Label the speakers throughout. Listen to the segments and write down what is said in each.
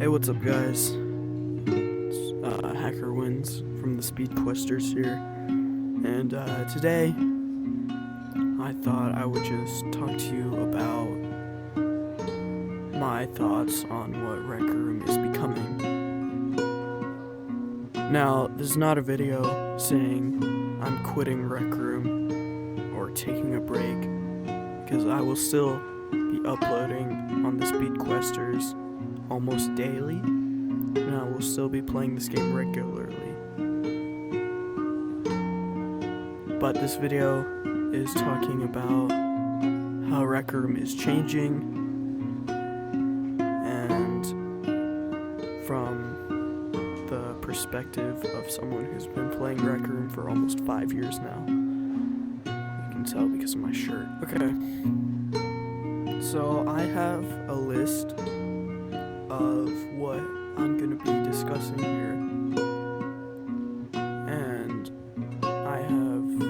Speaker 1: Hey, what's up, guys? It's Hacker Wins from the Speedquesters here, and today I thought I would just talk to you about my thoughts on what Rec Room is becoming. Now, this is not a video saying I'm quitting Rec Room or taking a break, because I will still be uploading on the Speedquesters almost daily, and I will still be playing this game regularly. But this video is talking about how Rec Room is changing, and from the perspective of someone who's been playing Rec Room for almost 5 years now. You can tell because of my shirt. Okay. So I have a list of what I'm going to be discussing here, and I have,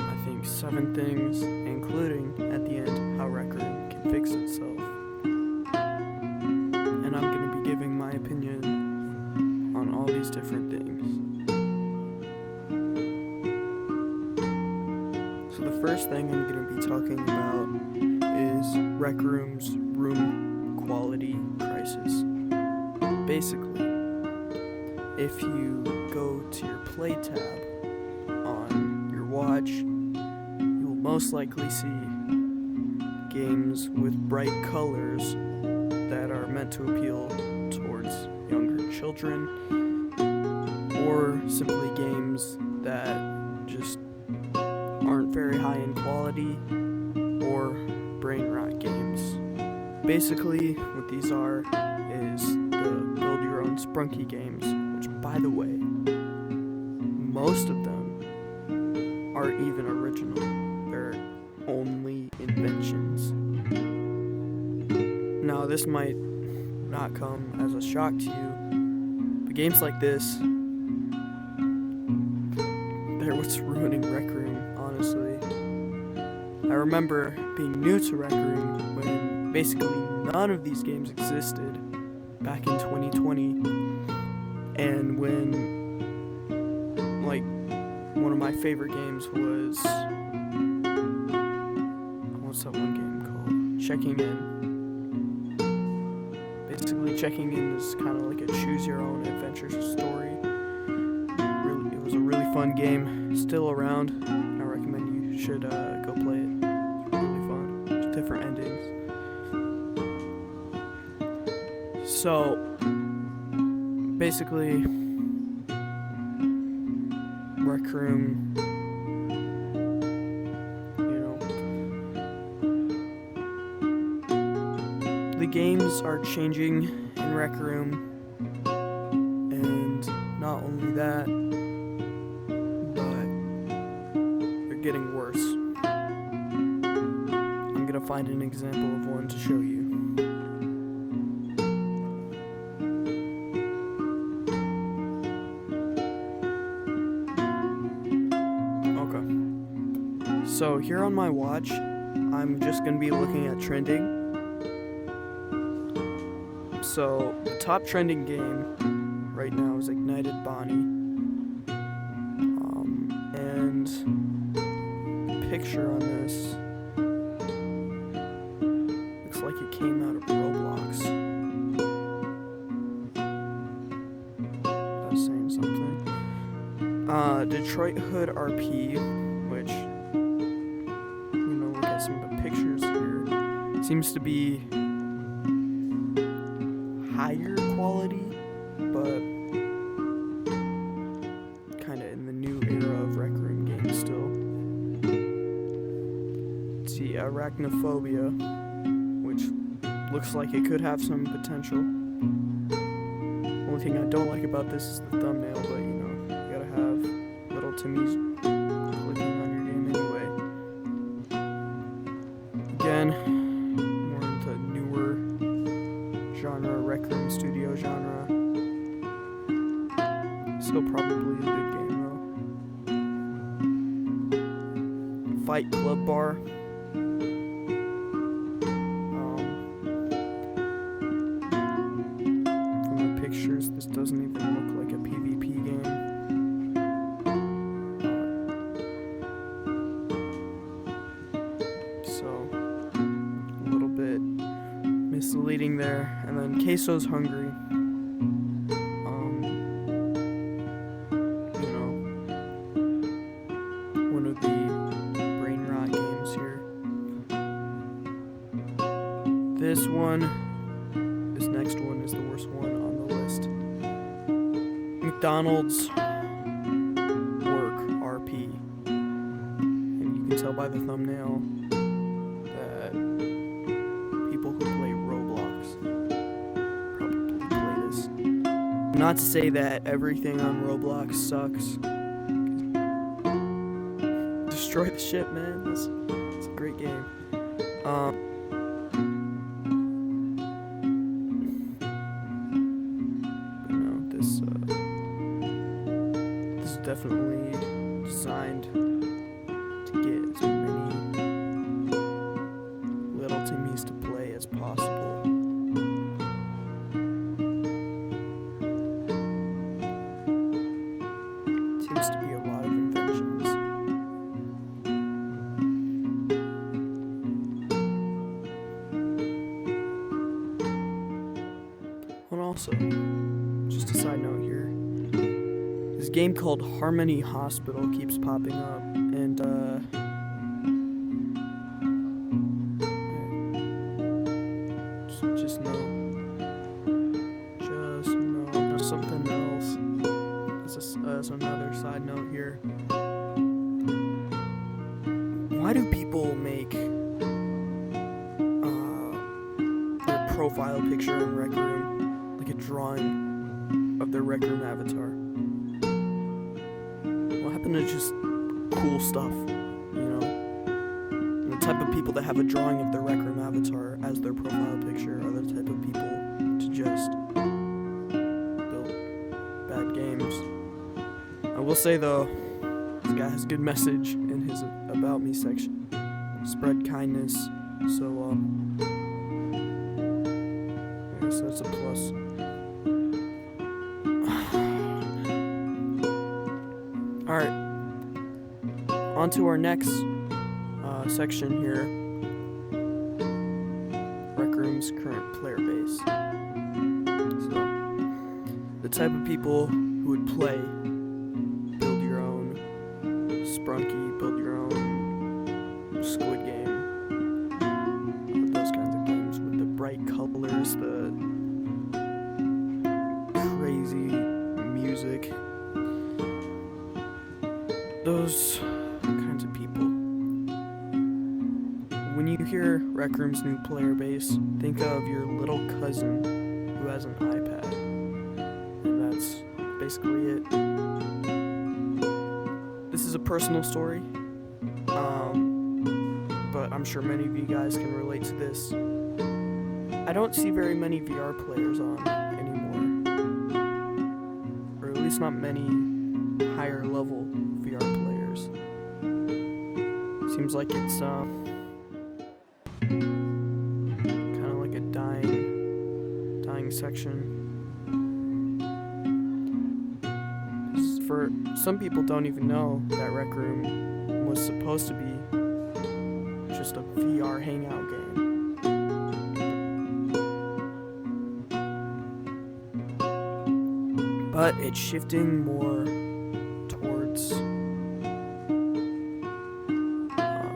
Speaker 1: I think, 7 things, including, at the end, how Rec Room can fix itself. And I'm going to be giving my opinion on all these different things. So the first thing I'm going to be talking about is Rec Room's room quality crisis. Basically, if you go to your play tab on your watch, you will most likely see games with bright colors that are meant to appeal towards younger children, or simply games that just aren't very high in quality, or brain rot games. Basically, what these are is the build your own Sprunky games, which, by the way, most of them aren't even original. They're only inventions. Now, this might not come as a shock to you, but games like this, they're what's ruining Rec Room, honestly. I remember being new to Rec Room when basically none of these games existed back in 2020, and when, like, one of my favorite games was, what's that one game called? Checking In. Basically, Checking In is kind of like a choose your own adventure story. Really, it was a really fun game, still around. I recommend you should go play it. It's really fun. There's different endings. So, basically, Rec Room, the games are changing in Rec Room, and not only that, but they're getting worse. I'm gonna find an example of one to show you. So here on my watch, I'm just going to be looking at trending. So the top trending game right now is Ignited Bonnie. And the picture on this looks like it came out of Roblox. That's saying something. Detroit Hood RP, which, some of the pictures here, seems to be higher quality, but kind of in the new era of Rec Room games still. Let's see, Arachnophobia, which looks like it could have some potential. Only thing I don't like about this is the thumbnail, but you gotta have little Timmy's clicking on your game anyway. Again, more into newer genre, Rec Room studio genre. Still probably a good game though. Fight Club Bar. From the pictures, this doesn't even look like a PvP game. So, a little bit misleading there. And then Queso's Hungry. You know, one of the brain rot games here. This next one is the worst one on the list. McDonald's Work RP. And you can tell by the thumbnail that people who play Roblox probably play this. Not to say that everything on Roblox sucks. Destroy the ship, man. It's a great game. This is definitely designed to get as many little Timmies to play as possible. Seems to be a lot of inventions. And also, just a side note here, this game called Harmony Hospital keeps popping up, and just know there's something else. As another side note here, why do people make their profile picture in Rec Room like a drawing of their Rec Room avatar? What happened to just cool stuff, you know? And the type of people that have a drawing of their Rec Room avatar as their profile picture are the type of people to just build bad games. I will say though, this guy has a good message in his About Me section. Spread kindness, so I guess that's a plus. Alright, on to our next section here. Rec Room's current player base. So, the type of people who would play Build Your Own Sprunky, Build Your Own Squid Game, those kinds of games with the bright colors, the crazy music. Those kinds of people. When you hear Rec Room's new player base, think of your little cousin who has an iPad. And that's basically it. This is a personal story, but I'm sure many of you guys can relate to this. I don't see very many VR players on anymore. Or at least not many higher level VR players. Seems like it's kind of like a dying section. For some people don't even know that Rec Room was supposed to be just a VR hangout game. But it's shifting more towards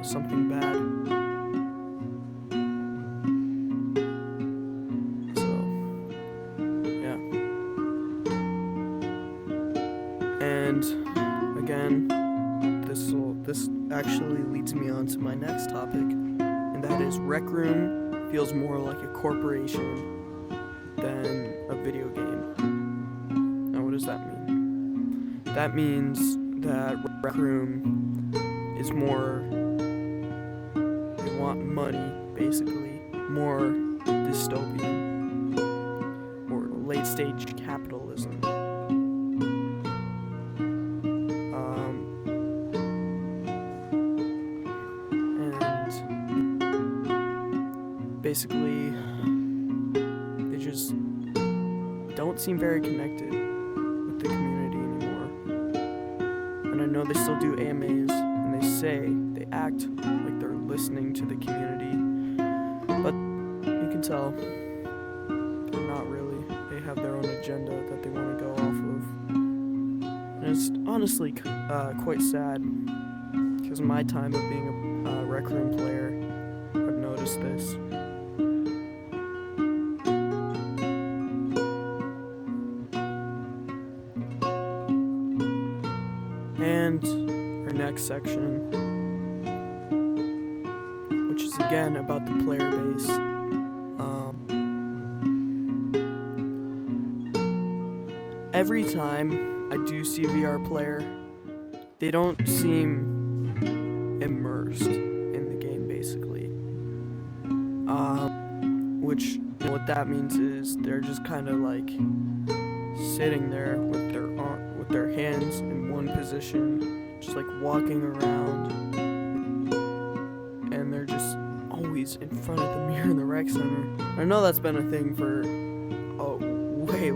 Speaker 1: something bad. So, yeah. And again, this actually leads me on to my next topic, and that is Rec Room feels more like a corporation than a video game. Now, what does that mean? That means that Rec Room is more, they want money, basically, more dystopian, or late-stage capitalism. Basically, they just don't seem very connected with the community anymore. And I know they still do AMAs, and they act like they're listening to the community, but you can tell they're not really. They have their own agenda that they want to go off of. And it's honestly quite sad, because in my time of being a Rec Room player, I've noticed this. And our next section, which is again about the player base. Every time I do see a VR player, they don't seem immersed in the game, basically. Which, what that means is they're just kind of like sitting there with their hands in one position, just like walking around, and they're just always in front of the mirror in the rec center. I know that's been a thing for a way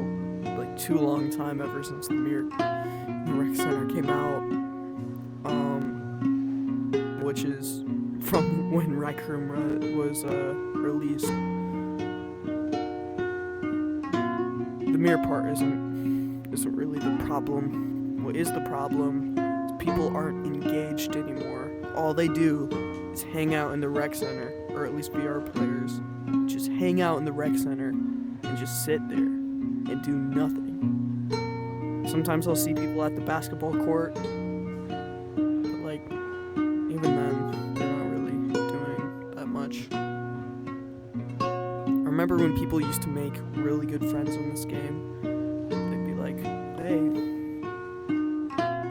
Speaker 1: like too long time, ever since the mirror in the rec center came out, which is from when Rec Room was released. The mirror part isn't really the problem. What is the problem is people aren't engaged anymore. All they do is hang out in the rec center, or at least VR players just hang out in the rec center and just sit there and do nothing. Sometimes I'll see people at the basketball court, but like, even then, they're not really doing that much. I remember when people used to make really good friends in this game. They'd be like, hey,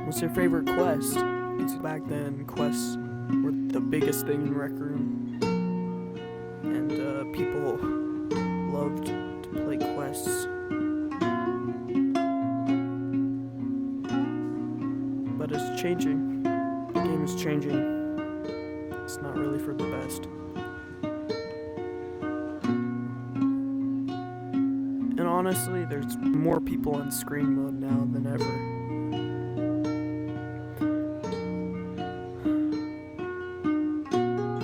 Speaker 1: what's your favorite quest? Because back then, quests were the biggest thing in Rec Room. And people loved to play quests. But it's changing. The game is changing. It's not really for the best. And honestly, there's more people on screen mode now than ever.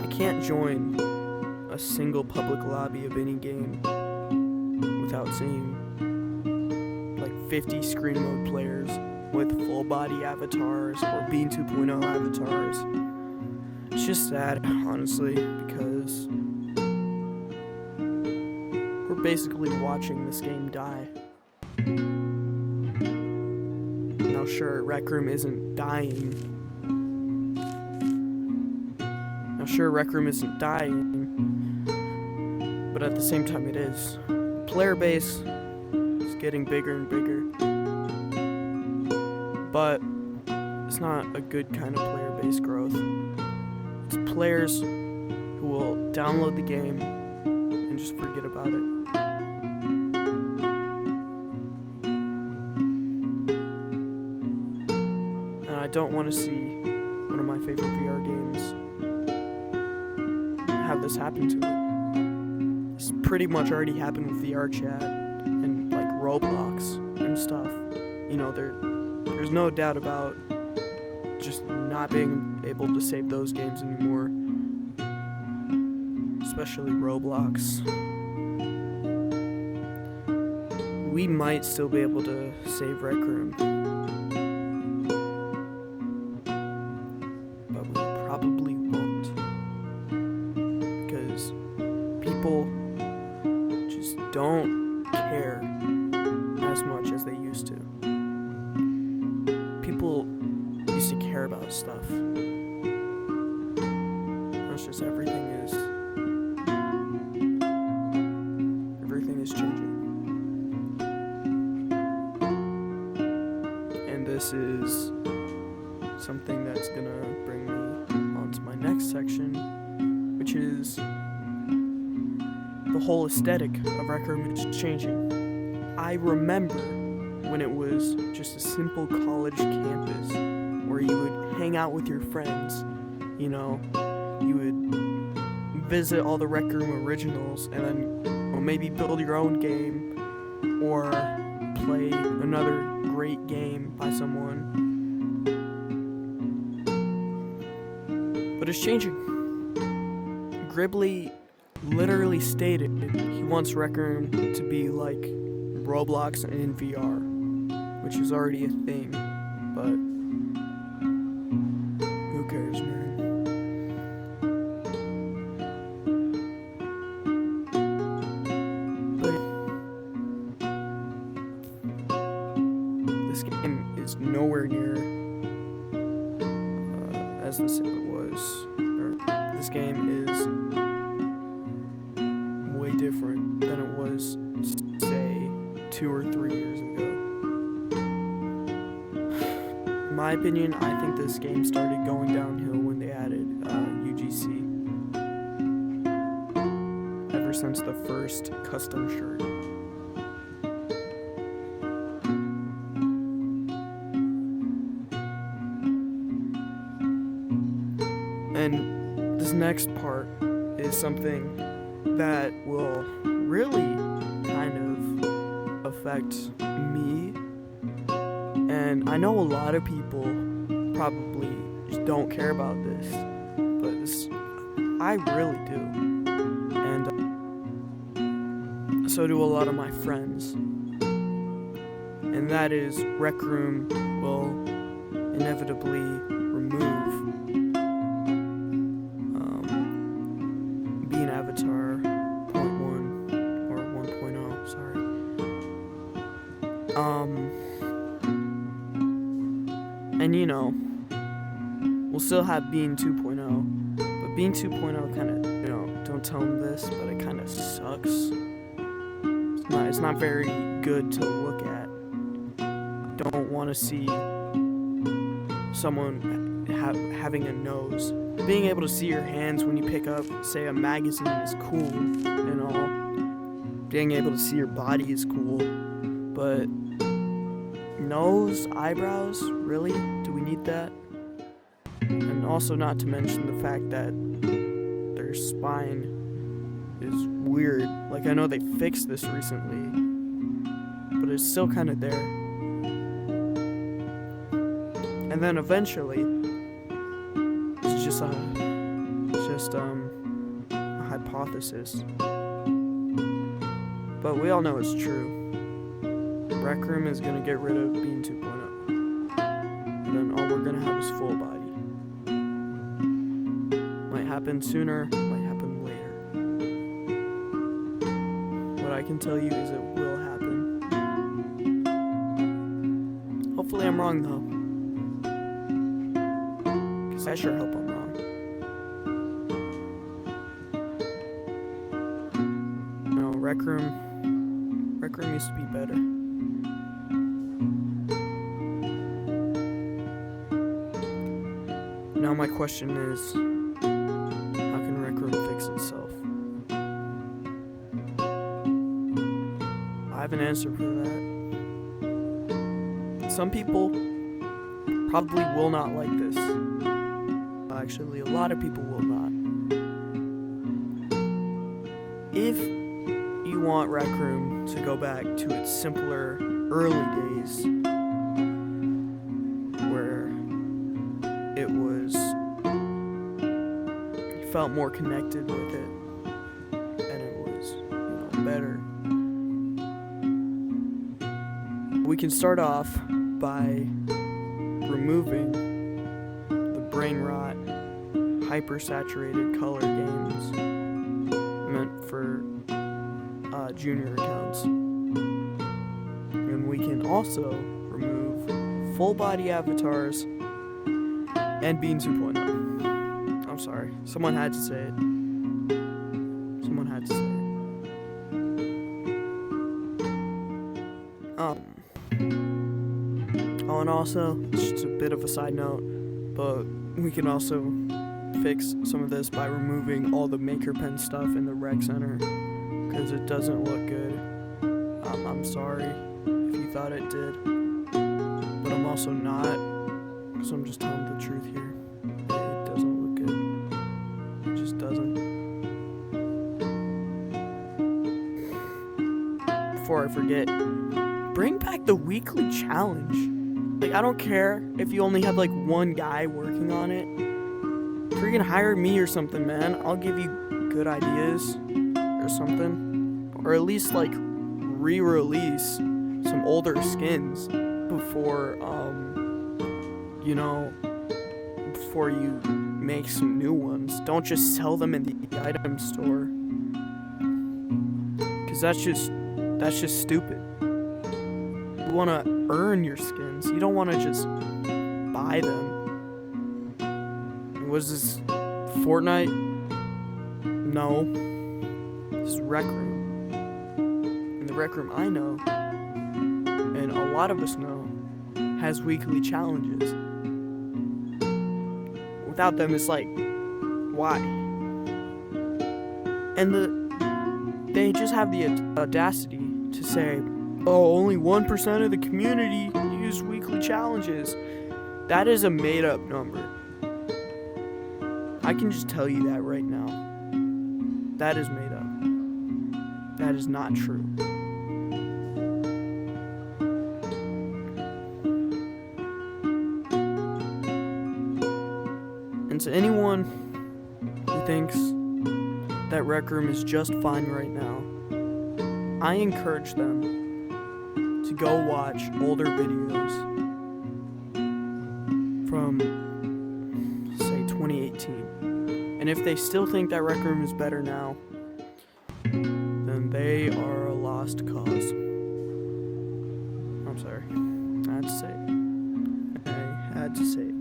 Speaker 1: I can't join a single public lobby of any game without seeing like 50 screen mode players with full body avatars or Bean 2.0 avatars. It's just sad, honestly, because we're basically watching this game die. Now sure, Rec Room isn't dying. But at the same time it is. The player base is getting bigger and bigger. But it's not a good kind of player base growth. It's players who will download the game and just forget about it. And I don't want to see one of my favorite VR games have this happen to it. This pretty much already happened with VR chat and like Roblox and stuff. You know, there's no doubt about just not being able to save those games anymore, especially Roblox. We might still be able to save Rec Room, but we probably won't, because people just don't care as much as they used to. People used to care about stuff. That's just everything is changing. And this is something that's gonna bring me on to my next section, which is the whole aesthetic of Rec Room is changing. I remember when it was just a simple college campus where you would hang out with your friends. You know, you would visit all the Rec Room originals and then maybe build your own game, or play another great game by someone. But it's changing. Gribbly literally stated he wants Rec Room to be like Roblox in VR, which is already a thing, but who cares, man? But this game is nowhere near as it was. This game is way different than it was, say, 2 or 3 years ago. In my opinion, I think this game started going downhill when they added UGC. Ever since the first custom shirt. And this next part is something that will really kind of affect me. And I know a lot of people probably just don't care about this, but I really do. And so do a lot of my friends. And that is Rec Room will inevitably remove Bean Avatar 0.1 or 1.0, sorry. And you know, we'll still have Bean 2.0, but Bean 2.0 kind of, you know, don't tell them this, but it kind of sucks. It's not very good to look at. Don't want to see someone having a nose. Being able to see your hands when you pick up, say, a magazine is cool and all. Being able to see your body is cool, but nose, eyebrows, really? Do we need that? And also not to mention the fact that their spine is weird. Like, I know they fixed this recently, but it's still kind of there. And then eventually, it's just a hypothesis. But we all know it's true. Rec Room is gonna get rid of Bean 2.0. And then all we're gonna have is full body. Might happen sooner, might happen later. What I can tell you is it will happen. Hopefully I'm wrong though. Cause I sure hope I'm wrong. No, Rec Room used to be better. Now my question is, how can Rec Room fix itself? I have an answer for that. Some people probably will not like this. Actually, a lot of people will not. If you want Rec Room to go back to its simpler early days, where it was, you felt more connected with it, and it was, better. We can start off by removing the brain rot, hyper-saturated color games meant for junior accounts. And we can also remove full body avatars and Bean 2.0. I'm sorry, someone had to say it. Someone had to say it. Oh, and also, just a bit of a side note, but we can also fix some of this by removing all the Maker Pen stuff in the rec center, because it doesn't look good. I'm sorry if you thought it did, but I'm also not, so I'm just telling the truth here. It doesn't look good. It just doesn't. Before I forget, bring back the weekly challenge. Like, I don't care if you only have like one guy working on it. Freaking hire me or something, man. I'll give you good ideas or something. Or at least like re-release some older skins before before you make some new ones. Don't just sell them in the item store, cause that's just stupid. You wanna earn your skins. You don't wanna just buy them. Was this Fortnite? No. This is Rec Room. And the Rec Room I know, and a lot of us know, has weekly challenges. Without them, it's like, why? And they just have the audacity to say, oh, only 1% of the community use weekly challenges. That is a made-up number. I can just tell you that right now. That is made up. That is not true. And to anyone who thinks that Rec Room is just fine right now, I encourage them to go watch older videos from, say, 2018. And if they still think that Rec Room is better now, then they are a lost cause. I'm sorry. I had to say it. I had to say it.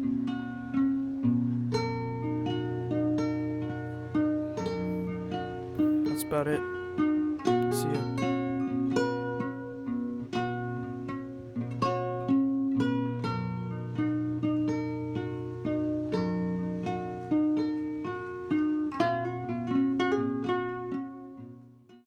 Speaker 1: That's about it.